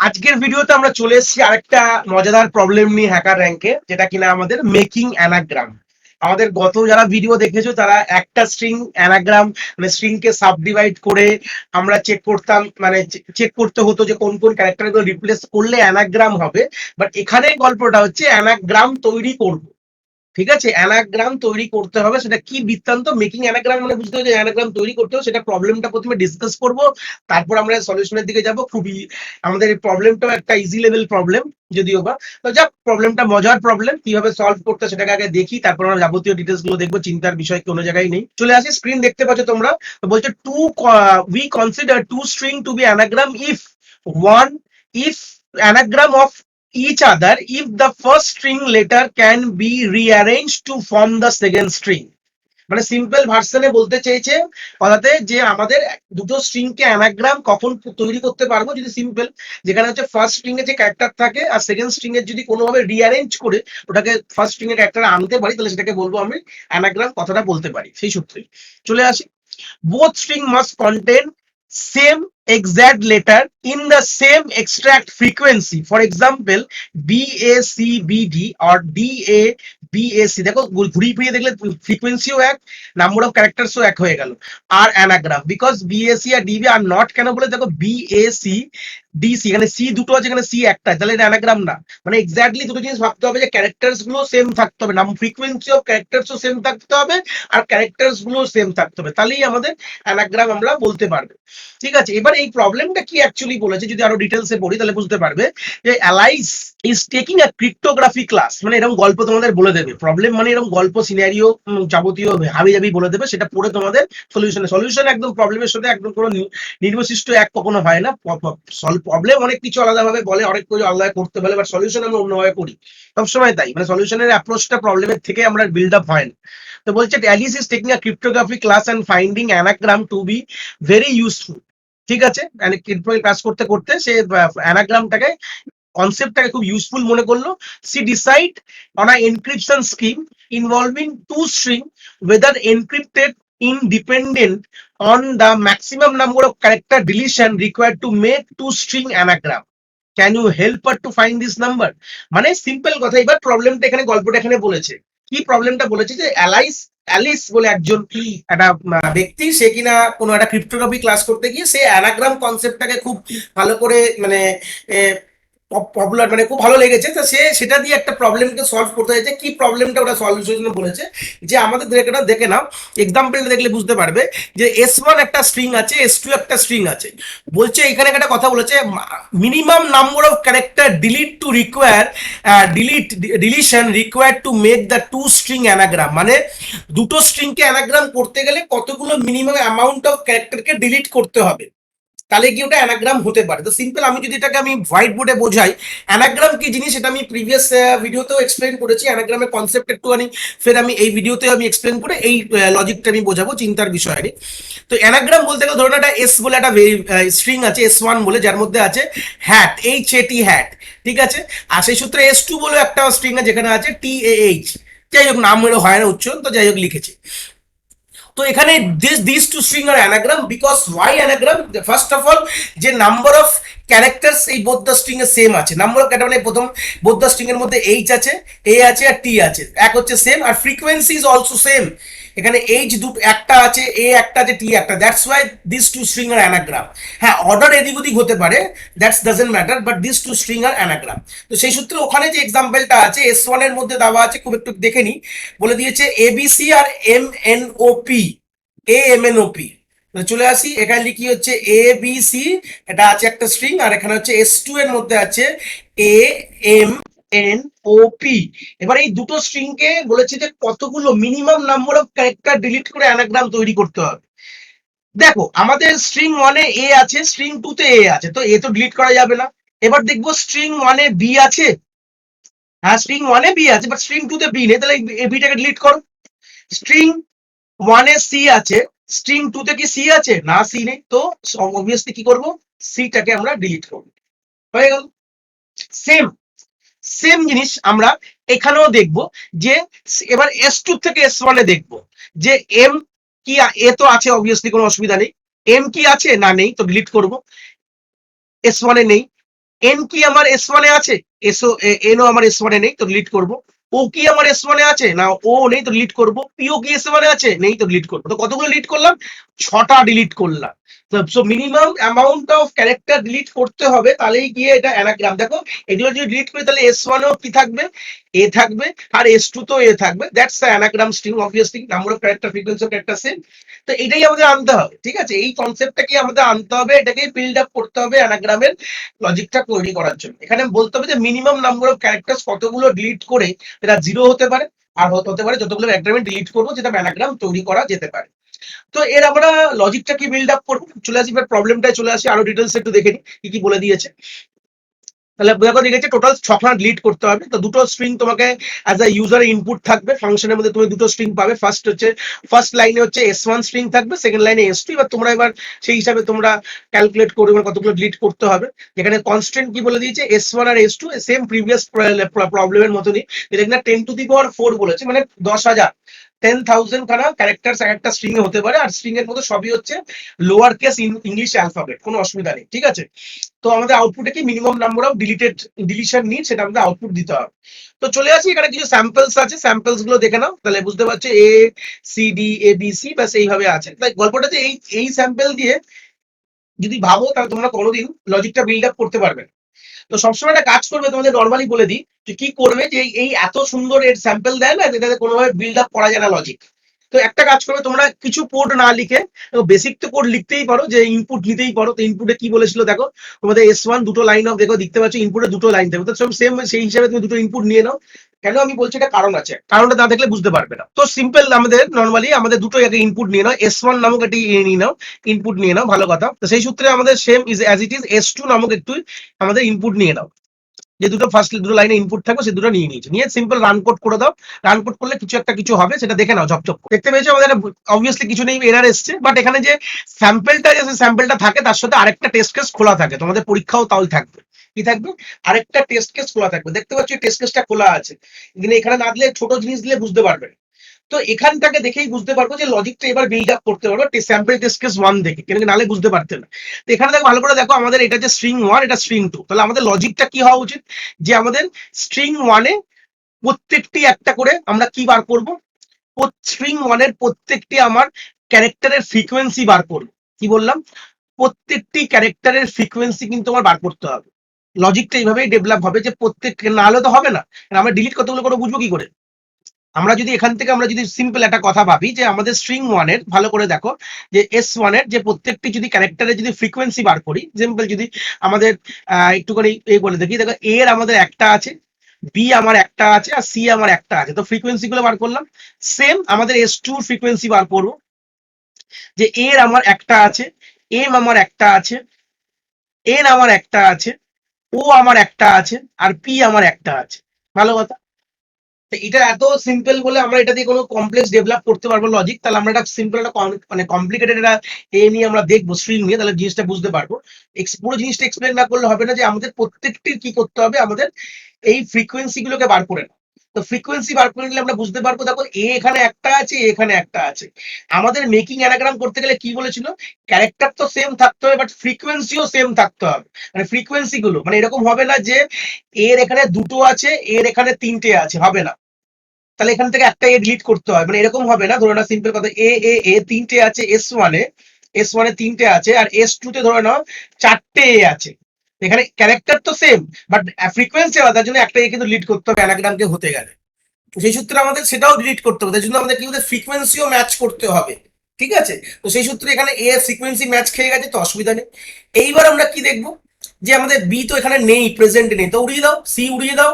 আজকের ভিডিওতে আমরা চলে এসেছি আরেকটা মজাদার প্রবলেম নিয়ে হ্যাকার র্যাঙ্কে, যেটা কিনা আমাদের মেকিং অ্যানাগ্রাম। আমাদের গত যারা ভিডিও দেখেছো তারা একটা স্ট্রিং অ্যানাগ্রাম মানে স্ট্রিং কে সাবডিভাইড করে আমরা চেক করতাম, মানে চেক করতে হতো যে কোন কোন ক্যারেক্টার গুলো রিপ্লেস করলে অ্যানাগ্রাম হবে। বাট এখানে গল্পটা হচ্ছে অ্যানাগ্রাম তৈরি করব। ঠিক আছে, অ্যানাগ্রাম তৈরি করতে হবে, সেটা কি বৃত্তান্ত। মেকিং অ্যানাগ্রাম মানে বুঝতে হবে যে অ্যানাগ্রাম তৈরি করতে হবে, সেটা প্রবলেমটা প্রথমে ডিসকাস করব, তারপর আমরা সলিউশনের দিকে যাব। খুবই আমাদের এই প্রবলেমটাও একটা ইজি লেভেল প্রবলেম যদিও বা, তো যাক প্রবলেমটা মজার প্রবলেম, কিভাবে সলভ করতে সেটাকে আগে দেখি, তারপর আমরা যাবতীয় ডিটেলস গুলো দেখবো। চিন্তার বিষয় কোনো জায়গায় নেই। চলে আসি, স্ক্রিন দেখতে পাচ্ছ তোমরা। তো বলছে to we consider two string to be anagram if anagram of each other if the first string letter can be rearranged to form the second string। মানে সিম্পল ভার্সনে বলতে চেয়েছে কথাতে যে আমাদের দুটো স্ট্রিং কে অ্যানাগ্রাম কখন তৈরি করতে পারবো, যদি সিম্পল যেখানে হচ্ছে ফার্স্ট স্ট্রিং এ যে ক্যারেক্টার থাকে আর সেকেন্ড স্ট্রিং এর যদি কোনোভাবে রিঅ্যারেঞ্জ করে ওটাকে ফার্স্ট স্ট্রিং এর ক্যারেক্টার আনতে পারি, তাহলে সেটাকে বলবো আমি অ্যানাগ্রাম, কথাটা বলতে পারি। সেই সূত্রে চলে আসি। both string must contain same exact letter in the same extract frequency, for example BACBD or DABAC। দেখো ঘুরিয়ে ফিরিয়ে দেখলে ফ্রিকোয়েন্সিও এক, নাম্বার অফ ক্যারেক্টারসও এক হয়ে গেল। আর অ্যানাগ্রাম বিকজ বিএসি আর ডিবি আর নট কেন বলে, দেখো বিএসি ডিসি, এখানে সি দুটো আছে, এখানে সি একটা, তাহলে এটা অ্যানাগ্রাম না। মানে এক্স্যাক্টলি দুটো জিনিস ভাবতে হবে, যে ক্যারেক্টার্স গুলো সেম থাকতে হবে, নাম ফ্রিকোয়েন্সি অফ ক্যারেক্টারসও সেম থাকতে হবে, আর ক্যারেক্টার্স গুলো সেম থাকতে হবে, তাহলেই আমাদের অ্যানাগ্রাম আমরা বলতে পারবো। ঠিক আছে, এবার এই প্রবলেমটা কি অ্যাকচুয়ালি বলেছে যদি আরো ডিটেলসে পড়ি তাহলে বুঝতে পারবে যে Alice is taking a cryptography class. মানে এরকম গল্প তোমাদের বলে দেবে, প্রবলেম মানে এরকম গল্প সিনারিও যাবতীয় হাবি জাবি বলে দেবে, সেটা পড়ে তোমাদের সলিউশন একদম প্রবলেমের সাথে একদম কোনো নির্বশিষ্ট এক কখনো হয় না। প্রবলেম অনেক কিছু আলাদাভাবে বলে, অনেক কিছু আলাদা করতে বলে, বাট সলিউশন আমরা অন্যভাবে করি সবসময়। তাই মানে সলিউশনের অ্যাপ্রোচটা প্রবলেমের থেকে আমরা বিল্ড আপ হয় না। তো বলছে Alice is taking a cryptography class and finding anagram to be very useful. ঠিক আছে, ক্লাস করতে করতে সে অ্যানাগ্রামটাকে কনসেপ্টটাকে খুব ইউজফুল মনে করলো। She decide on a encryption scheme involving two string whether encrypted independent on the maximum number of character deletion required to make two string anagram. Can you help her to find this number? মানে simple কথা। এবার প্রবলেমটা এখানে গল্পটা এখানে বলেছে কি, প্রবলেমটা বলেছে যে অ্যালিস বলে একজন একটা ব্যক্তি, সে কিনা কোনো একটা ক্রিপ্টোগ্রাফি ক্লাস করতে গিয়ে সে অ্যানাগ্রাম কনসেপ্টটাকে খুব ভালো করে মানে পপুলার, মানে খুব ভালো লেগেছে। তো সে সেটা দিয়ে একটা প্রবলেমকে সলভ করতে চাইছে। কি প্রবলেমটা ওটা সলিউশন বলেছে যে আমাদের দেখে নাও, এক্সাম্পলটা দেখলে বুঝতে পারবে যে S1 একটা স্ট্রিং আছে, S2 একটা স্ট্রিং আছে। বলছে এখানে একটা কথা বলেছে, minimum number of character deletion required to make the two string anagram. মানে দুটো স্ট্রিংকে অ্যানাগ্রাম করতে গেলে কতগুলো মিনিমাম অ্যামাউন্ট অফ ক্যারেক্টারকে ডিলিট করতে হবে, তাহলে কি ওটা অ্যানাগ্রাম হতে পারে। তো সিম্পল, আমি যদি এটাকে আমি হোয়াইট বোর্ডে বোঝাই অ্যানাগ্রাম কি জিনিস, এটা আমি প্রিভিয়াস ভিডিওতেও এক্সপ্লেন করেছি। অ্যানাগ্রামের কনসেপ্ট একটুখানি ফের আমি এই ভিডিওতে আমি এক্সপ্লেন করে এই লজিকটা আমি বোঝাবো, চিন্তার বিষয় নেই। তো অ্যানাগ্রাম বলতে গেলে ধরুন একটা এস বলে একটা স্ট্রিং আছে, S1 বলে, যার মধ্যে আছে হ্যাট, HAT হ্যাট, ঠিক আছে। আর সেই সূত্রে S2 বলে একটা স্ট্রিং আছে যেখানে আছে TAH, যাই হোক নাম হলো হয় না উচ্চারণ, তো যাই হোক লিখেছি। তো এখানে this two string are anagram because why anagram, first of all যে নাম্বার অফ ক্যারেক্টার্স এই বোথ দ্য স্ট্রিং এ সেম আছে। নাম্বার অফ ক্যারেক্টার মানে প্রথম বোথ দ্য স্ট্রিং এর মধ্যে এইচ আছে, এ আছে আর টি আছে, এক হচ্ছে সেম, আর ফ্রিকোয়েন্সি ইজ অলসো সেম। এখানে এইচ দুটো একটা আছে, এ একটা আছে, টি একটা, that's why this two string are anagram. হ্যাঁ, অর্ডার এদিক ওদিক হতে পারে, that's doesn't matter, but this two string are anagram. তো সেই সূত্রে ওখানে যে এক্সাম্পলটা আছে S1 এর মধ্যে দেওয়া আছে, খুব একটু দেখে নি, বলে দিয়েছে ABC আর MNOP, AMNOP। চলে আসি, এখানে লিখি হচ্ছে ABC, এটা আছে একটা স্ট্রিং, আর এখানে হচ্ছে S2 এর মধ্যে আছে AMNOP। এবার এই দুটো স্ট্রিং কে বলেছে যে কতগুলো minimum number of character delete করে অ্যানাগ্রাম তৈরি করতে হবে। দেখো আমাদের স্ট্রিং 1 এ A আছে, স্ট্রিং 2 তে A আছে, তো A তো ডিলিট করা যাবে না। এবার দেখবো স্ট্রিং 1 এ B আছে, হ্যাঁ স্ট্রিং 1 এ B আছে, বাট স্ট্রিং 2 তে B নেই, তাহলে এই B টাকে ডিলিট করো। স্ট্রিং 1 এ সি আছে, স্ট্রিং 2 তে কি সি আছে? না, সি নেই, তো অবভিয়াসলি কি করব, সি টাকে আমরা ডিলিট করব। হয়ে গেল। সেম সেম জিনিস আমরা এখানেও দেখব যে এবার S2 থেকে S1 এ দেখব যে এম কি, এ তো আছে অবভিয়াসলি, কোনো অসুবিধা নেই। এম কি আছে? না নেই, তো ডিলিট করব। S1 এ নেই। এন কি আমার এস ওয়ানে আছে, এসও এনও আমার এস ওয়ানে নেই, তো ডিলিট করবো। ও কি আমার এস ওয়ানে আছে না, ও নেই, তো ডিলিট করবো। পিও কি এস ওয়ানে আছে, নেই, তো ডিলিট করবো। তো কতগুলো ডিলিট করলাম, 6টা ডিলিট করলাম। So minimum amount of character delete করতে হবে, তাহলেই গিয়ে এটা অ্যানাগ্রাম। দেখো এগুলো যদি ডিলিট করি তাহলে এস ওয়ানেও কি থাকবে, এ থাকবে, আর এস টু তো এ থাকবে। That's the anagram string, obviously number of character, frequency of character same. তো এটাই আমাদের আনতে হবে, ঠিক আছে, এই কনসেপ্টটাকে আমাদের আনতে হবে, এটাকে বিল্ড আপ করতে হবে অ্যানাগ্রামের লজিকটা তৈরি করার জন্য। এখানে বলতে হবে যে মিনিমাম নাম্বার অফ ক্যারেক্টার কতগুলো ডিলিট করে, এটা 0 হতে পারে, আর হতে পারে যতগুলো অ্যানাগ্রামে ডিলিট করবো যেটা অ্যানাগ্রাম তৈরি করা যেতে পারে। তো এর আমরা লজিকটা কি বিল্ড আপ করবো, চলে আসি এবার প্রবলেমটাই চলে আসি, আরো ডিটেলস একটু দেখে নিই কি কি বলে দিয়েছে। তাহলে দেখো দেখেছি টোটাল 6খানা ডিলিট করতে হবে। তো দুটো স্ট্রিং তোমাকে অ্যাজ আ ইউজার ইনপুট থাকবে, ফাংশনের মধ্যে তুমি দুটো স্ট্রিং পাবে। ফার্স্ট লাইনে হচ্ছে S1 স্ট্রিং থাকবে, সেকেন্ড লাইনে S2। এবার তোমরা এবার সেই হিসাবে তোমরা ক্যালকুলেট করবে কতগুলো ডিলিট করতে হবে। এখানে কনস্ট্যান্ট কি বলে দিয়েছে, S1 আর S2 সেম প্রিভিয়াস প্রবলেমের মতনই, যেটা 10⁴ বলেছে, মানে 10,000, 10,000 খানা ক্যারেক্টার একটা স্ট্রিং এ হতে পারে। আর স্ট্রিং এর মধ্যে সবই হচ্ছে লোয়ার কেস ইংলিশ অ্যালফাবেট, কোনো অসুবিধা নেই, ঠিক আছে। তো আমাদের আউটপুটে কি minimum number of deletion need, সেটা আমাদের আউটপুট দিতে হবে। তো চলে আসি, এখানে কিছু স্যাম্পলস আছে, স্যাম্পলস গুলো দেখে নাও, তাহলে বুঝতে পারছো A C D A B C ব্যাস এইভাবে আছে। তাই গল্পটা যে এই স্যাম্পল দিয়ে যদি ভাবো, তাহলে তোমরা কোনোদিন লজিকটা বিল্ড আপ করতে পারবে না। তো সবসময় একটা কাজ করবে, তোমাদের নর্মালি বলে দিই যে কি করবে, যে এই এত সুন্দর এর স্যাম্পল দেয় না, যেটাতে কোনোভাবে বিল্ড আপ করা যায় না লজিক। তো একটা কাজ করবে, তোমরা কিছু কোড না লিখে, বেসিক তো কোড লিখতেই পারো, যে ইনপুট নিতেই পারো। তো ইনপুটে কি বলেছিল দেখো, তোমাদের S1 দুটো লাইন অফ, দেখো দেখতে পাচ্ছ ইনপুটে দুটো লাইন থাকবে, তো সেম সেই হিসাবে তুমি দুটো ইনপুট নিয়ে নাও। কেন আমি বলছি, এটা কারণ আছে, কারণটা না দেখলে বুঝতে পারবে না। তো সিম্পল, আমাদের নর্মালি আমাদের দুটো আগে ইনপুট নিয়ে নাও, S1 নামক একটি নিয়ে নাও, ইনপুট নিয়ে নাও, ভালো কথা। তো সেই সূত্রে আমাদের same is as it is S2 নামক একটু আমাদের ইনপুট নিয়ে নাও। যে দুটো ফার্স্ট দুটো লাইনে ইনপুট থাকবে, সে দুটো নিয়ে নিয়েছে, নিয়ে সিম্পল রান কোড করে দাও। রান কোড করলে কিছু হবে, সেটা দেখে নাও ঝকঝক করে। দেখতে পেয়েছো আমাদের অবভিয়াসলি কিছু নেই, এরার এসছে, বাট এখানে যে স্যাম্পলটা থাকে, তার সাথে আরেকটা টেস্ট কেস খোলা থাকে। তোমাদের পরীক্ষাও তাও থাকবে, কি থাকবে, আরেকটা টেস্ট কেস খোলা থাকবে। দেখতে পাচ্ছ টেস্ট কেসটা খোলা আছে, কিন্তু এখানে না দিলে, ছোট জিনিস দিলে বুঝতে পারবে না। তো এখানটাকে দেখেই বুঝতে পারবো যে লজিকটা এবার বিল্ড আপ করতে পারবো স্যাম্পল টেস্ট কেস 1 দেখে, কিন্তু নালে বুঝতে পারতে না। তো এখানে দেখো ভালো করে দেখো, আমাদের এটা যে স্ট্রিং 1, এটা স্ট্রিং 2, তাহলে আমাদের লজিকটা কি হওয়া উচিত, যে আমাদের স্ট্রিং 1-এ প্রত্যেকটি একটা করে আমরা কি বার করব, স্ট্রিং 1-এর প্রত্যেকটি আমার ক্যারেক্টারের ফ্রিকোয়েন্সি বার করব। কি বললাম, প্রত্যেকটি ক্যারেক্টারের ফ্রিকোয়েন্সি কিন্তু আমার বার করতে হবে। লজিকটা এইভাবেই ডেভেলপ হবে, যে প্রত্যেক, না হলে তো হবে না। আমরা ডিলিট কতগুলো করে বুঝবো কি করে। আমরা যদি এখান থেকে আমরা যদি সিম্পল একটা কথা ভাবি, যে আমাদের স্ট্রিং 1-এর, ভালো করে দেখো, যে S1-এর যে প্রত্যেকটি যদি ক্যারেক্টারের যদি ফ্রিকোয়েন্সি বার করি, সিম্পল যদি আমাদের একটুখানি এই বলে দেখি, দেখো A এর আমাদের একটা আছে, B আমার একটা আছে, আর C আমার একটা আছে। তো ফ্রিকোয়েন্সি গুলো বার করলাম। সেম আমাদের S2 ফ্রিকোয়েন্সি বার করবো, যে A এর আমার একটা আছে, M আমার একটা আছে, N আমার একটা আছে, O আমার একটা আছে, আর P আমার একটা আছে। ভালো কথা। তো এটা এত সিম্পল বলে আমরা এটা দিয়ে কোনো কমপ্লেক্স ডেভেলপ করতে পারবো লজিক। তাহলে আমরা একটা সিম্পল একটা মানে কমপ্লিকেটেড একটা নিয়ে আমরা দেখবো, স্ট্রিং নিয়ে, তাহলে জিনিসটা বুঝতে পারবো। পুরো জিনিসটা এক্সপ্লেন না করলে হবে না, যে আমাদের প্রত্যেকটির কি করতে হবে, আমাদের এই ফ্রিকোয়েন্সি গুলোকে বার করে নাও। তো ফ্রিকোয়েন্সি বার করে নিলে আমরা বুঝতে পারবো, দেখো এখানে একটা আছে, এখানে একটা আছে। আমাদের মেকিং অ্যানাগ্রাম করতে গেলে কি বলেছিল, ক্যারেক্টার তো সেম থাকতে হবে, বাট ফ্রিকোয়েন্সিও সেম থাকতে হবে। মানে ফ্রিকোয়েন্সি গুলো, মানে এরকম হবে না যে এর এখানে দুটো আছে, এর এখানে তিনটে আছে, হবে না। তাহলে এখান থেকে একটা ডিলিট করতে হয়, মানে এরকম হবে না। ধরে নাও সিম্পল কথা, এ তিনটে আছে, এস ওয়ানে তিনটে আছে, আর S2 তে ধরে নাও 4টে এ আছে। এখানে ক্যারেক্টার তো সেম, বাট ফ্রিকোয়েন্সি আলাদা, জন্য একটা কিন্তু ডিলিট করতে হবে অ্যানাগ্রামকে হতে গেলে। সেই সূত্রে আমাদের সেটাও ডিলিট করতে হবে, তার জন্য আমাদের কি বলতে, ফ্রিকোয়েন্সিও ম্যাচ করতে হবে, ঠিক আছে। তো সেই সূত্রে এখানে এ ফ্রিকোয়েন্সি ম্যাচ খেয়ে গেছে, তো অসুবিধা নেই। এইবার আমরা কি দেখবো, যে আমাদের বি তো এখানে নেই, প্রেজেন্ট নেই, তো উড়িয়ে দাও, সি উড়িয়ে দাও,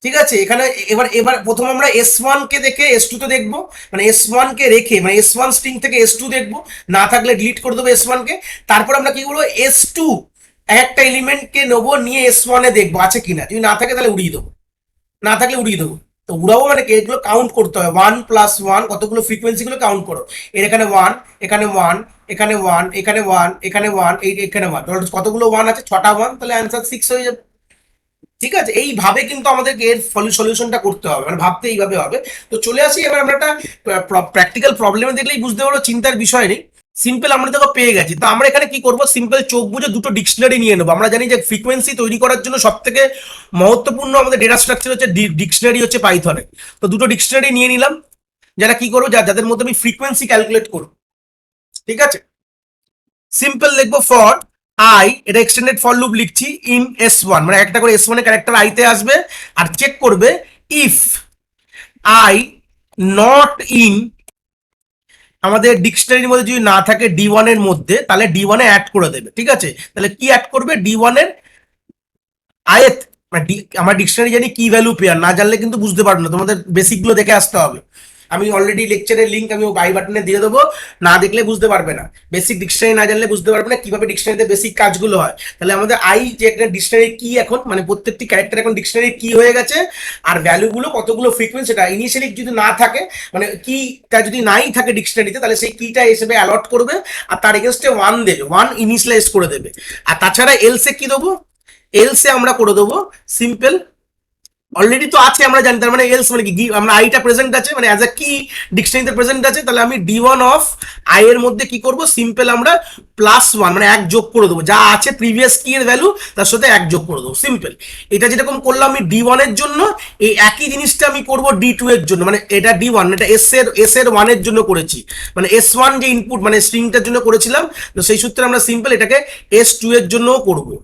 ঠিক আছে। এখানে এবার এবার প্রথম আমরা S1 কে দেখে S2 তে দেখবো, মানে S1 কে রেখে, মানে S1 স্ট্রিং থেকে S2 দেখবো, না থাকলে ডিলিট করে দেবো S1 কে। তারপর আমরা কি করবো, S2 একটা এলিমেন্ট কে নেবো, নিয়ে S1 এ দেখবো আছে কিনা, যদি না থাকে তাহলে উড়িয়ে দেবো, না থাকলে উড়িয়ে দেবো। তো উড়াবো মানে কি, এগুলো কাউন্ট করতে হবে, 1+1 কতগুলো ফ্রিকোয়েন্সি গুলো কাউন্ট করো। এর এখানে 1, এখানে 1, এখানে 1, এখানে 1, এখানে 1, এখানে 1, কতগুলো 1 আছে, 6টা 1, তাহলে অ্যান্সার 6 হয়ে যাবে। ঠিক আছে, এইভাবে কিন্তু আমাদেরকে এর সলিউশনটা করতে হবে, মানে ভাবতে এইভাবে হবে। তো চলে আসি এবার আমরা একটা প্র্যাকটিক্যাল প্রবলেমে, দেখলেই বুঝতে পারো চিন্তার বিষয় নেই। সিম্পল আমরা দেখো পেয়ে গেছি। তো আমরা এখানে কি করব, সিম্পল চোখ বুঝে দুটো ডিকশনারি নিয়ে নেবো। আমরা জানি যে ফ্রিকোয়েন্সি তৈরি করার জন্য সব থেকে মহত্বপূর্ণ আমাদের ডেটা স্ট্রাকচার হচ্ছে ডিকশনারি হচ্ছে পাইথনে। তো দুটো ডিকশনারি নিয়ে নিলাম, যারা কি করবো, যাদের মধ্যে আমি ফ্রিকোয়েন্সি ক্যালকুলেট করবো। ঠিক আছে, সিম্পল লিখবো ফর আই, এটা এক্সটেন্ডেড ফর লুপ লিখছি, ইন S1, মানে একটা করে S1 এর ক্যারেক্টার আইতে আসবে, আর চেক করবে ইফ আই নট ইন আমাদের ডিকশনারির মধ্যে যদি না থাকে D1 এর মধ্যে, তাহলে D1 এ অ্যাড করে দেবে। ঠিক আছে, তাহলে কি অ্যাড করবে, D1 এর আয়েত, মানে আমার ডিকশনারি জানি কি ভ্যালু পেয়ার, না জানলে কিন্তু বুঝতে পারবে না, তোমাদের বেসিক গুলো দেখে আসতে হবে। আমি অলরেডি লেকচারের লিঙ্ক আমি বাই বাটনে দিয়ে দেবো, না দেখলে বুঝতে পারবে না। বেসিক ডিকশনারি না জানলে বুঝতে পারবে না কিভাবে ডিকশনারিতে বেসিক কাজগুলো হয়। তাহলে আমাদের আই যে একটা ডিকশনারি কি, এখন মানে প্রত্যেকটি ক্যারেক্টার এখন ডিকশনারি কি হয়ে গেছে, আর ভ্যালুগুলো কতগুলো ফ্রিকোয়েন্সি, সেটা ইনিশিয়ালি যদি না থাকে, মানে কিটা যদি নাই থাকে ডিকশনারিতে, তাহলে সেই কিটা হিসেবে অ্যালট করবে, আর তার এগেনস্টে 1 দেবে, 1 ইনিশিয়ালাইজ করে দেবে। আর তাছাড়া এলসে কি দেবো, এলসে আমরা করে দেবো সিম্পল, অলরেডি তো আছে আমরা জানি, তার মানে এলস মানে কি, আমরা আইটা প্রেজেন্ট আছে, মানে অ্যাজ এ কি ডিকশনারিতে প্রেজেন্ট আছে, তাহলে আমি D1 অফ আই এর মধ্যে কি করব, সিম্পল আমরা +1 মানে 1 যোগ করে দেবো, যা আছে প্রিভিয়াস কি এর ভ্যালু তার সাথে 1 যোগ করে দেবো সিম্পল। এটা যেরকম করলাম আমি D1 এর জন্য, এই একই জিনিসটা আমি করব D2 এর জন্য, মানে এটা D1, এটা S এর 1 এর জন্য করেছি, মানে S1 যে ইনপুট মানে স্ট্রিংটার জন্য করেছিলাম, তো সেই সূত্রে আমরা সিম্পল এটাকে S2 এর জন্যও করবো।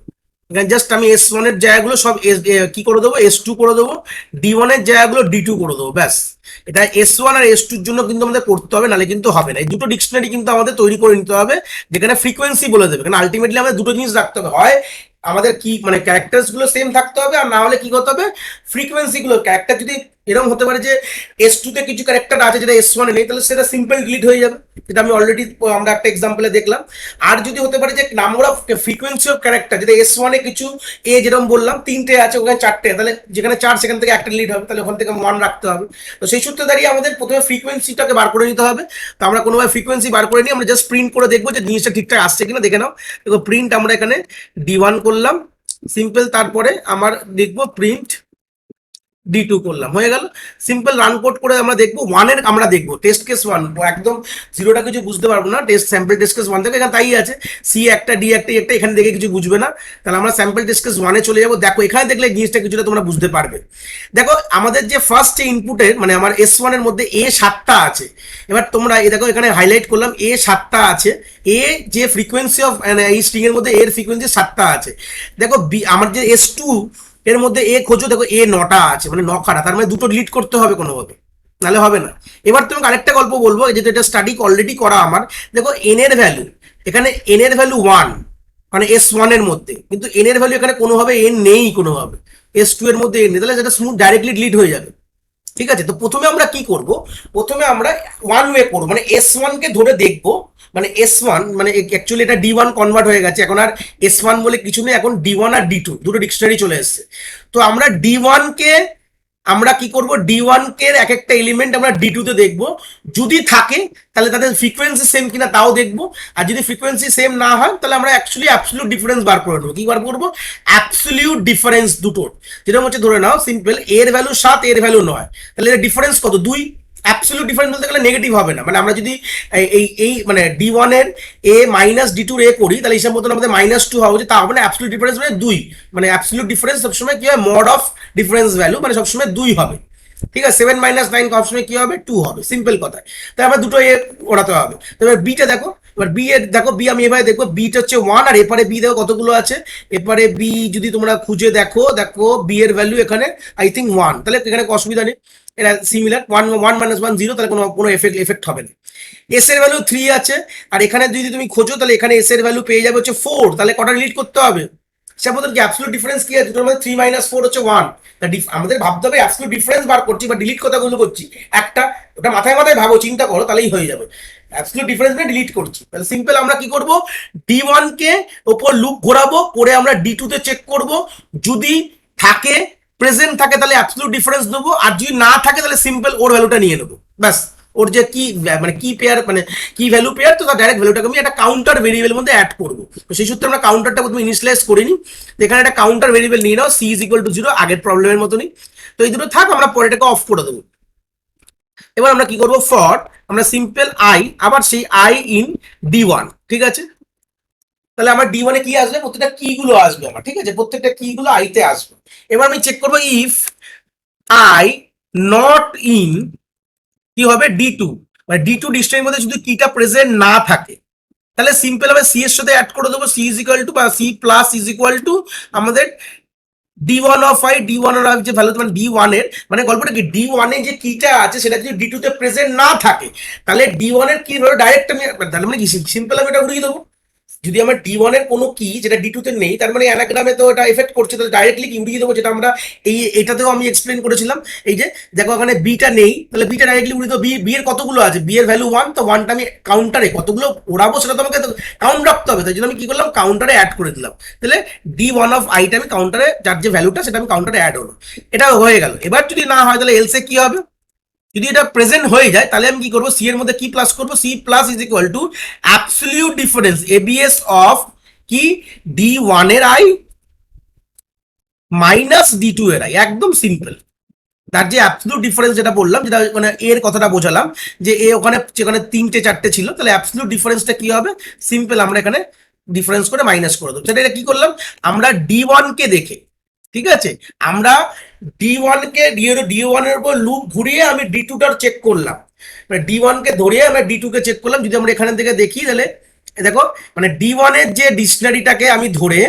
জাস্ট আমি S1 এর জায়গাগুলো সব কি করে দেবো, S2 করে দেবো, D1 এর জায়গাগুলো D2 করে দেবো, ব্যাস। এটা S1 আর S2 এর জন্য কিন্তু আমাদের করতে হবে, নাহলে কিন্তু হবে না। এই দুটো ডিকশনারি কিন্তু আমাদের তৈরি করে নিতে হবে, যেখানে ফ্রিকোয়েন্সি বলে দেবে, কারণ আলটিমেটলি আমাদের দুটো জিনিস রাখতে হবে, হয় আমাদের কি মানে ক্যারেক্টার্স গুলো সেম থাকতে হবে, আর না হলে কি করতে হবে, ফ্রিকোয়েন্সি গুলো, ক্যারেক্টার যদি এরকম হতে পারে যে S2 তে কিছু ক্যারেক্টার আছে যেটা S1 এ নেই, তাহলে সেটা সিম্পল ডিলিট হয়ে যাবে, যেটা আমি অলরেডি আমরা একটা এক্সাম্পলে দেখলাম। আর যদি হতে পারে যে number of frequency of character, যেটা S1 এ কিছু যেরকম বললাম 3টে আছে, ওখানে 4টে, তাহলে যেখানে 4 সেখান থেকে একটা ডিলিট হবে, তাহলে ওখান থেকে 1 রাখতে হবে। তো সেই সূত্রে দাঁড়িয়ে আমাদের প্রথমে ফ্রিকোয়েন্সিটাকে বার করে নিতে হবে। তো আমরা কোনোভাবে ফ্রিকোয়েন্সি বার করে নিই, আমরা জাস্ট প্রিন্ট করে দেখবো যে জিনিসটা ঠিকঠাক আসছে কিনা, দেখে নাও। দেখো প্রিন্ট আমরা এখানে D1 করলাম সিম্পল, তারপরে আমার দেখবো প্রিন্ট D2 করলাম, হয়ে গেল। সিম্পল রান কোড করে আমরা দেখবো 1 এর, আমরা দেখবো টেস্ট কেস 1, একদম জিরোটা কিছু বুঝতে পারবো না, টেস্ট স্যাম্পল টেস্ট কেস 1 থেকে, এখানে তাই আছে সি একটা ডি একটা একটা, এখানে দেখে কিছু বুঝবে না, তাহলে আমরা স্যাম্পল টেস্ট কেস 1 এ চলে যাবো। দেখো এখানে দেখলে জিনিসটা কিছুটা তোমরা বুঝতে পারবে। দেখো আমাদের যে ফার্স্ট ইনপুটের মানে আমার S1 এর মধ্যে A7টা আছে, এবার তোমরা এই দেখো এখানে হাইলাইট করলাম A7টা আছে, এ যে ফ্রিকোয়েন্সি অফ এই স্ট্রিং এর মধ্যে এর ফ্রিকোয়েন্সি 7টা আছে। দেখো আমার যে S2 এর মধ্যে খোঁজো, দেখো 9টা আছে, মানে 9খানা, তার মানে দুটো ডিলিট করতে হবে কোনোভাবে, নাহলে হবে না। এবার তোমাকে আরেকটা গল্প বলবো, যেটা এটা স্টাডি অলরেডি করা আমার। দেখো এন এর ভ্যালু, এখানে এন এর ভ্যালু 1, মানে S1 এর মধ্যে, কিন্তু এন এর ভ্যালু এখানে কোনোভাবে এন নেই, কোনোভাবে S2 এর মধ্যে এন নেই, তাহলে সেটা স্মুথ ডাইরেক্টলি ডিলিট হয়ে যাবে। ঠিক আছে, তো প্রথমে আমরা কি করব, প্রথমে আমরা 1 ওয়ে করবো, মানে S1 কে ধরে দেখবো, মানে S1 মানে অ্যাকচুয়ালি এটা D1 কনভার্ট হয়ে গেছে, এখন আর S1 বলে কিছু নেই, এখন D1 আর D2 দুটো ডিকশনারি চলে এসেছে। তো আমরা D1 কে আমরা কি করব, D1 কে এক একটা এলিমেন্ট আমরা D2 তে দেখবো, যদি থাকে তাহলে তাদের ফ্রিকোয়েন্সি সেম কিনা তাও দেখবো, আর যদি ফ্রিকোয়েন্সি সেম না হয় তাহলে আমরা অ্যাকচুয়ালি অ্যাবসলিউট ডিফারেন্স বার করে নেবো। কি বার করবো, অ্যাবসলিউট ডিফারেন্স দুটোর, যেটা হচ্ছে ধরে নাও সিম্পল এর ভ্যালু 7 এর ভ্যালু 9, তাহলে এর ডিফারেন্স কত, 2। অ্যাবসলিউট ডিফারেন্স বলতে গেলে নেগেটিভ হবে না, মানে আমরা যদি এই মানে D1 এর -D2 এর করি, তাহলে হিসাব মতন আমাদের -2 হওয়া উচিত, তা হবে না, অ্যাবসলিউট ডিফারেন্স মানে 2, মানে অ্যাবসলিউট ডিফারেন্স সবসময় কি হয়, মড অফ ডিফারেন্স ভ্যালু, মানে সবসময় 2 হবে। ঠিক আছে, 7 - 9 সবসময় কি হবে, 2 হবে, সিম্পল কথা। তাই আমরা দুটো ওড়াতে হবে। এবার বিটা দেখো, এবার বি এর দেখো, বি আমি এবারে দেখবো, বিটা হচ্ছে 1, আর এপারে বি দেখো কতগুলো আছে, এপারে বি যদি তোমরা খুঁজে দেখো, দেখো বি এর ভ্যালু এখানে আই থিঙ্ক 1, তাহলে এখানে অসুবিধা নেই, এটা সিমিলার, 1 1 - 1 0, তাহলে কোনো এফেক্ট হবে না। এস এর ভ্যালু 3 আছে, আর এখানে যদি তুমি খোঁজো তাহলে এখানে এস এর ভ্যালু পেয়ে যাবে হচ্ছে 4, তাহলে কটা ডিলিট করতে হবে, সে আমাদের কি অ্যাবসলিউট ডিফারেন্স কি আছে, দুটোর মধ্যে 3 - 4 হচ্ছে 1, আমাদের ভাবতে হবে অ্যাবসলিউট ডিফারেন্স বার করছি বা ডিলিট কথাগুলো করছি একটা, ওটা মাথায় মাথায় ভাবো, চিন্তা করো, তাহলেই হয়ে যাবে। অ্যাবসলিউট ডিফারেন্স মানে ডিলিট করছি, তাহলে সিম্পল আমরা কি করব, D1 কে ওপর লুপ ঘোরাবো, করে আমরা D2 তে চেক করব, যদি থাকে প্রেজেন্ট থাকে তাহলে অ্যাবসলিউট ডিফারেন্স দেবো, আর যদি না থাকে তাহলে সিম্পল ওর ভ্যালুটা নিয়ে নেবো, ব্যাস। ওর যে কি মানে কি পেয়ার, মানে কি ভ্যালু পেয়ার, তো তার ডাইরেক্ট ভ্যালুটাকে আমি একটা কাউন্টার ভেরিয়েবলের মধ্যে অ্যাড করবো। তো সেই সূত্রে আমরা কাউন্টারটা প্রথমে ইনিশিয়ালাইজ করে নিই, এখানে একটা কাউন্টার ভেরিয়েবল নিয়ে নাও, C = 0, আগের প্রবলেমের মতনই। তো এই দুটো থাক, আমরা পরে এটাকে অফ করে দেবো। এবার আমরা কি করব, ফর আমরা সিম্পল আই, আবার সেই আই ইন D1, ঠিক আছে। তাহলে আমার D1 এ কি আসবে, প্রত্যেকটা কি গুলো আসবে আমার, ঠিক আছে, প্রত্যেকটা কি গুলো আইতে আসবে। এবার আমি চেক করবো ইফ আই নট ইন কি হবে D2, মানে D2 ডিকশনারির মধ্যে যদি কিটা প্রেজেন্ট না থাকে, তাহলে সিম্পল আমি সি এর সাথে অ্যাড করে দেবো, সি ইজ ইকুয়াল টু বা C plus is equal to আমাদের D1 অফ আই, D1 এর যে ভ্যালু, মানে D1 এর মানে গল্পটা কি, D1 এ যে কিটা আছে সেটা যদি D2 তে প্রেজেন্ট না থাকে, তাহলে D1 এর কি ধরো ডাইরেক্ট আমি, তাহলে মানে কি সিম্পল আমি এটা উড়িয়ে দেবো। যদি আমার D1 এর কোনো কি যেটা D2 তে নেই, তার মানে অ্যানাগ্রামে তো এটা এফেক্ট করছে, তাহলে ডাইরেক্টলি কি উড়িয়ে দেবো, যেটা আমরা এটাতেও আমি এক্সপ্লেন করেছিলাম। এই যে দেখো এখানে বিটা নেই, তাহলে বিটা ডাইরেক্টলি উড়িয়ে দেবো। বি এর কতগুলো আছে, বি এর ভ্যালু 1, তো 1টা আমি কাউন্টারে কতগুলো ওড়াবো সেটা তো আমাকে কাউন্ট রাখতে হবে, তাই জন্য আমি কি করলাম, কাউন্টারে অ্যাড করে দিলাম। তাহলে D1 অফ আইটা আমি কাউন্টারে, যার যে ভ্যালুটা সেটা আমি কাউন্টারে অ্যাড হলো, এটা হয়ে গেল। এবার যদি না হয় তাহলে এলসে কি হবে, যদি এটা প্রেজেন্ট হয়ে যায় তাহলে আমি কি করবো, সি এর মধ্যে কি প্লাস করবো, C plus is equal to absolute difference ABS of কি D1 এর আই মাইনাস D2 এর আই, একদম সিম্পল। তার যে অ্যাবসলিউট ডিফারেন্স যেটা বললাম, যেটা মানে এর কথাটা বোঝালাম, যে এ ওখানে যেখানে 3টে 4টে ছিল, তাহলে অ্যাবসলিউট ডিফারেন্সটা কি হবে, সিম্পল আমরা এখানে ডিফারেন্স করে মাইনাস করে দেবো। সেটা কি করলাম, আমরা D1 কে দেখে, ঠিক আছে, আমরা D1 কে D1 এর উপর লুপ ঘুরিয়ে আমি D2 টার চেক করলাম, মানে D1 কে ধরিয়ে আমরা D2 কে চেক করলাম। যদি আমরা এখান থেকে দেখি তাহলে দেখো, মানে D1 এর যে ডিকশনারিটাকে আমি ধরে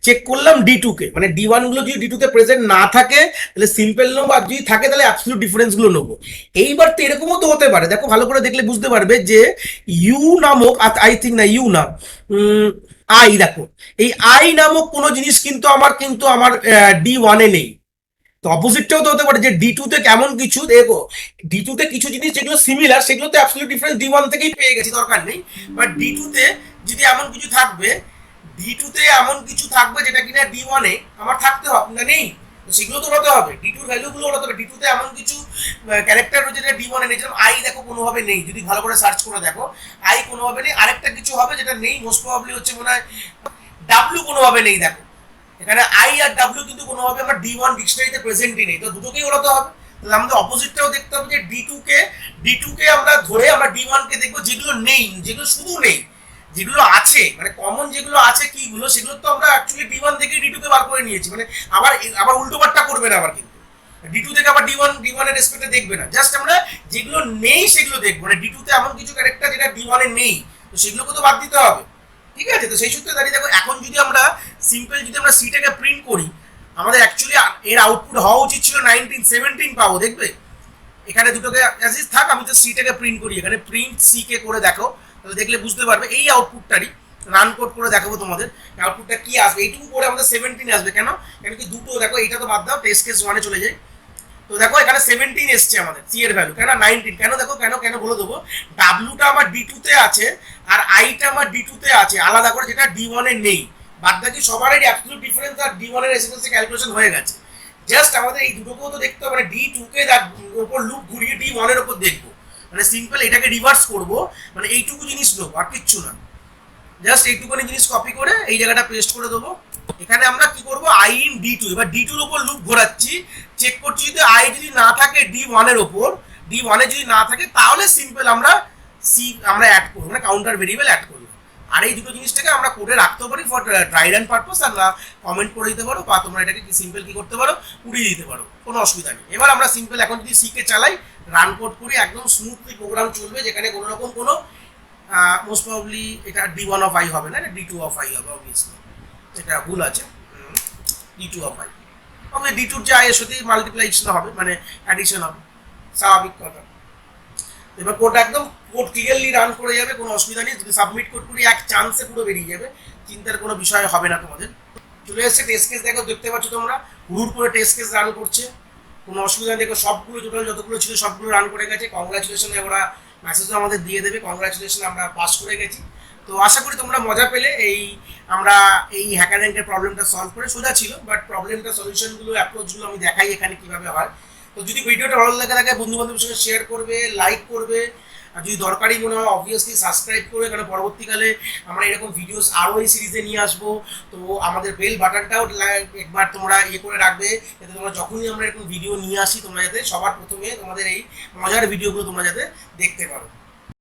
চেক করলাম D2 কে, মানে D1 গুলো যদি D2 তে প্রেজেন্ট না থাকে তাহলে সিম্পল নেবো, আর যদি থাকে তাহলে অ্যাবসলিউট ডিফারেন্স গুলো নেবো। এইবার তো এরকমও তো হতে পারে, দেখো ভালো করে দেখলে বুঝতে পারবে যে ইউ নামক, আই থিঙ্ক না ইউ না, আই, দেখো এই আই নামক কোনো জিনিস কিন্তু আমার D1 এ নেই। তো অপোজিটটাও তো হতে পারে যে D2 তে কেমন কিছু, দেখো D2 তে কিছু জিনিস যেগুলো সিমিলার সেগুলো তো অ্যাবসলিউট ডিফারেন্স D1 থেকেই পেয়ে গেছি, দরকার নেই। বাট D2 তে যদি এমন কিছু থাকবে, D2 তে এমন কিছু থাকবে যেটা কিনা D1 এ আমার থাকতে হবে না, নেই, তো সেগুলো তো হতে হবে, D2 এর ভ্যালু গুলো হতে হবে। D2 তে এমন কিছু ক্যারেক্টার রয়েছে যেটা D1 এ নেই, যেমন আই দেখো কোনোভাবে নেই, যদি ভালো করে সার্চ করে দেখো আই কোনোভাবে নেই। আরেকটা কিছু হবে যেটা নেই, মোস্ট প্রবাবলি হচ্ছে মনে হয় ডাব্লিউ কোনোভাবে নেই, দেখো এখানে আই আর ডাব্লিউ কিন্তু কোনোভাবে আমার D1 ডিকশনারিতে প্রেজেন্টই নেই, তো দুটোকেই ওড়াতে হবে। তাহলে আমাদের অপোজিটটাও দেখতে হবে যে D2 কে আমরা ধরে আমরা D1 কে দেখবো, যেগুলো নেই, যেগুলো শুধু নেই, যেগুলো আছে মানে কমন যেগুলো আছে কিগুলো, সেগুলো তো আমরা অ্যাকচুয়ালি D1 থেকে D2 কে বার করে নিয়েছি, মানে আবার আবার উল্টো পাল্টা করবে না আবার, কিন্তু D2 থেকে আবার D1 এর রেসপেক্টে দেখবে না, জাস্ট আমরা যেগুলো নেই সেগুলো দেখবো, মানে D2 তে এমন কিছু ক্যারেক্টার যেটা D1 এ নেই, তো সেগুলোকে তো বাদ দিতে হবে, ঠিক আছে। তো সেই সূত্রে দাঁড়িয়ে দেখো, এখন যদি আমরা সিম্পল যদি আমরা সিটাকে প্রিন্ট করি, আমাদের অ্যাকচুয়ালি এর আউটপুট হওয়া উচিত ছিল 17 পাবো, দেখবে এখানে দুটোকে অ্যাজ থাক, আমি তো সিটাকে প্রিন্ট করি, এখানে প্রিন্ট সি কে করে দেখো, তাহলে দেখলে বুঝতে পারবে এই আউটপুটটারই রান কোড করে দেখাবো তোমাদের আউটপুটটা কি আসবে। এইটুকু করে আমাদের 17 আসবে, কেন, কেন কি দুটো দেখো, এইটা তো বাদ দাও, টেস্ট কেস 1 এ চলে যায়। তো দেখো এখানে 17 এসছে আমাদের সি এর ভ্যালু, কেন 19, কেন দেখো কেন কেন বলে দেবো, ডাব্লুটা আমার D2 তে আছে আর আইটা আমার D2 তে আছে আলাদা করে, যেটা D1 এ নেই। বাদ বাকি সবারই অ্যাবসলিউট ডিফারেন্স আর D1 এর এসএসএস ক্যালকুলেশন হয়ে গেছে। জাস্ট আমাদের এই দুটোকেও তো দেখতে হবে, মানে D2 কে উপর লুপ ঘুরিয়ে D1 এর উপর দেখবো, মানে সিম্পল এটাকে রিভার্স করব, মানে এইটুকু জিনিস নেবো আর কিচ্ছু না, জাস্ট এইটুকুনি জিনিস কপি করে এই জায়গাটা পেস্ট করে দেবো। এখানে আমরা কি করব, আই ইন D2, এবার D2 এর উপর লুপ ঘোরাচ্ছি, চেক করছি যদি আই যদি না থাকে D1 এর উপর, D1 এ যদি না থাকে তাহলে সিম্পল আমরা সি আমরা অ্যাড করবো, মানে কাউন্টার ভেরিয়েবল অ্যাড করবো। আর এই দুটো জিনিসটাকে আমরা কোডে রাখতে পারি ফর ট্রায়াল এন্ড পারপাস, আর কমেন্ট করে দিতে পারো, বা তোমরা এটাকে কি সিম্পল কি করতে পারো, উড়িয়ে দিতে পারো, কোনো অসুবিধা নেই। এবার আমরা সিম্পল এখন যদি সি কে চালাই, রান কোড করি, একদম স্মুথলি প্রোগ্রাম চলবে, যেখানে কোনো রকম কোনো মোস্ট প্রবাবলি এটা D1 অফ আই হবে না, এটা D2 অফ আই হবে, অবভিয়াসলি এটা ভুল আছে, D2 অফ আই হবে, D2 যে আই এর সাথে মাল্টিপ্লিকেশন হবে, মানে অ্যাডিশন হবে, স্বাভাবিক কথা। এবার কোডটা একদম কোড ক্লিয়ারলি রান করে যাবে, কোনো অসুবিধা নেই, যদি সাবমিট কোড করি এক চান্সে পুরো বেরিয়ে যাবে, চিন্তার কোনো বিষয় হবে না তোমাদের। চলে এসেছে টেস্ট কেস, দেখো দেখতে পাচ্ছ তোমরা হুড় করে টেস্ট কেস রান করছে, কোনো অসুবিধা নেই, দেখো সবগুলো টোটাল যতগুলো ছিল সবগুলো রান করে গেছে, কংগ্রাচুলেশন, ওরা মেসেজও আমাদের দিয়ে দেবে, কংগ্রাচুলেশন আমরা পাস করে গেছি। তো আশা করি তোমরা মজা পেলে, আমরা এই হ্যাকার র্যাঙ্কের প্রবলেমটা সলভ করে, সোজা ছিল বাট প্রবলেমটা সলিউশনগুলো অ্যাপ্রোচগুলো আমি দেখাই এখানে কিভাবে হয়। তো যদি ভিডিওটা ভালো লাগে থাকে বন্ধু বান্ধবের সঙ্গে শেয়ার করবে, লাইক করবে, আর যদি দরকারি মনে হয় অবভিয়াসলি সাবস্ক্রাইব করবে, কারণ পরবর্তীকালে আমরা এরকম ভিডিওস আরও এই সিরিজে নিয়ে আসবো। তো আমাদের বেল বাটনটাও একবার তোমরা ইয়ে করে রাখবে, যাতে তোমরা যখনই আমরা এরকম ভিডিও নিয়ে আসি তোমরা যাতে সবার প্রথমে তোমাদের এই মজার ভিডিওগুলো তোমরা যাতে দেখতে পারো।